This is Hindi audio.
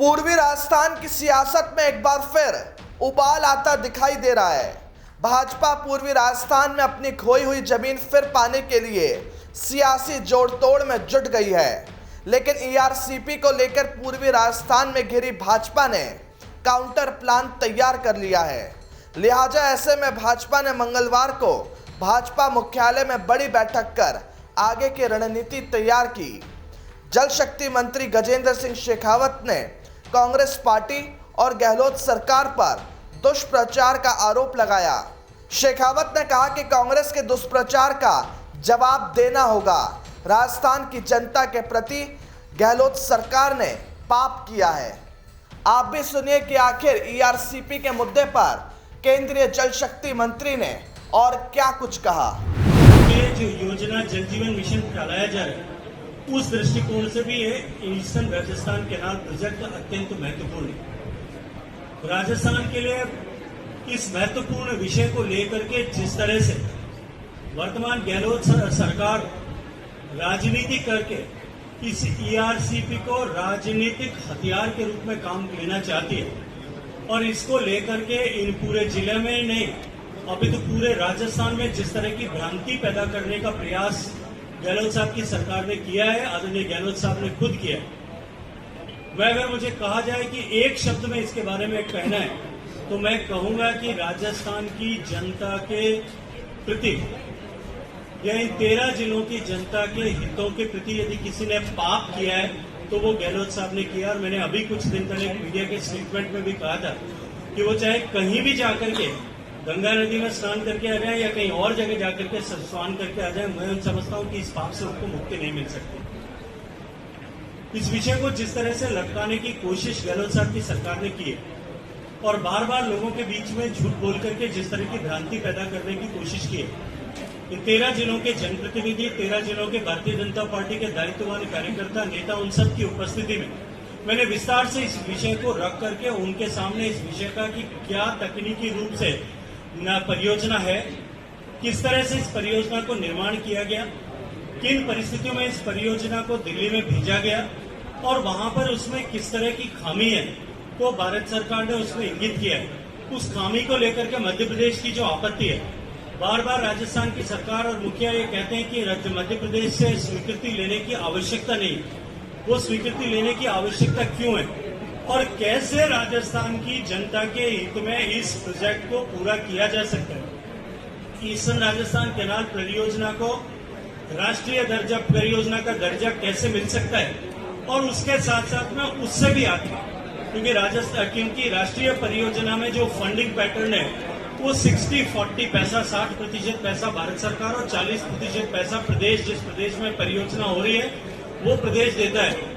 पूर्वी राजस्थान की सियासत में एक बार फिर उबाल आता दिखाई दे रहा है। भाजपा पूर्वी राजस्थान में अपनी खोई हुई जमीन फिर पाने के लिए सियासी जोड़तोड़ में जुट गई है, लेकिन ईआरसीपी को लेकर पूर्वी राजस्थान में घिरी भाजपा ने काउंटर प्लान तैयार कर लिया है। लिहाजा ऐसे में भाजपा ने मंगलवार को भाजपा मुख्यालय में बड़ी बैठक कर आगे की रणनीति तैयार की। जल शक्ति मंत्री गजेंद्र सिंह शेखावत ने कांग्रेस पार्टी और गहलोत सरकार पर दुष्प्रचार का आरोप लगाया। शेखावत ने कहा कि कांग्रेस के दुष्प्रचार का जवाब देना होगा। राजस्थान की जनता के प्रति गहलोत सरकार ने पाप किया है। आप भी सुनिए कि आखिर ईआरसीपी के मुद्दे पर केंद्रीय जल शक्ति मंत्री ने और क्या कुछ कहा। ये जो योजना जल जीवन मिशन चलाया जा रहा है, उस दृष्टिकोण से भी ये ईस्टर्न राजस्थान कैनाल प्रोजेक्ट अत्यंत महत्वपूर्ण है। राजस्थान के लिए इस महत्वपूर्ण विषय को लेकर के जिस तरह से वर्तमान गहलोत सरकार राजनीति करके इस ईआरसीपी को राजनीतिक हथियार के रूप में काम लेना चाहती है और इसको लेकर के इन पूरे जिले में नहीं, अभी तो पूरे राजस्थान में जिस तरह की भ्रांति पैदा करने का प्रयास गहलोत साहब की सरकार ने किया है, आदरणीय गहलोत साहब ने खुद किया है। वह अगर मुझे कहा जाए कि एक शब्द में इसके बारे में कहना है तो मैं कहूंगा कि राजस्थान की जनता के प्रति या इन 13 जिलों की जनता के हितों के प्रति यदि किसी ने पाप किया है तो वो गहलोत साहब ने किया। और मैंने अभी कुछ दिन पहले मीडिया के स्टेटमेंट में भी कहा था कि वो चाहे कहीं भी जाकर के गंगा नदी में स्नान करके आ जाए या कहीं और जगह जाकर के स्नान करके आ जाए, मैं समझता हूं कि इस पाप से उनको मुक्ति नहीं मिल सकती। इस विषय को जिस तरह से लटकाने की कोशिश गहलोत साहब की सरकार ने की है और बार बार लोगों के बीच में झूठ बोल करके जिस तरह की भ्रांति पैदा करने की कोशिश की है, ये 13 जिलों के जनप्रतिनिधि, 13 जिलों के भारतीय जनता पार्टी के दायित्ववान कार्यकर्ता, नेता, उन सब की उपस्थिति में मैंने विस्तार से इस विषय को रख करके उनके सामने इस विषय का कि क्या तकनीकी रूप से परियोजना है, किस तरह से इस परियोजना को निर्माण किया गया, किन परिस्थितियों में इस परियोजना को दिल्ली में भेजा गया और वहां पर उसमें किस तरह की खामी है तो भारत सरकार ने उसमें इंगित किया है। उस खामी को लेकर के मध्य प्रदेश की जो आपत्ति है, बार बार राजस्थान की सरकार और मुखिया ये कहते हैं कि मध्य प्रदेश से स्वीकृति लेने की आवश्यकता नहीं। वो स्वीकृति लेने की आवश्यकता क्यों है और कैसे राजस्थान की जनता के हित में इस प्रोजेक्ट को पूरा किया जा सकता है। ईस्टर्न राजस्थान कैनाल परियोजना को राष्ट्रीय दर्जा परियोजना का दर्जा कैसे मिल सकता है और उसके साथ साथ में उससे भी आगे, क्योंकि राष्ट्रीय परियोजना में जो फंडिंग पैटर्न है वो 60-40 पैसा, 60% पैसा भारत सरकार और 40% पैसा प्रदेश, जिस प्रदेश में परियोजना हो रही है वो प्रदेश देता है।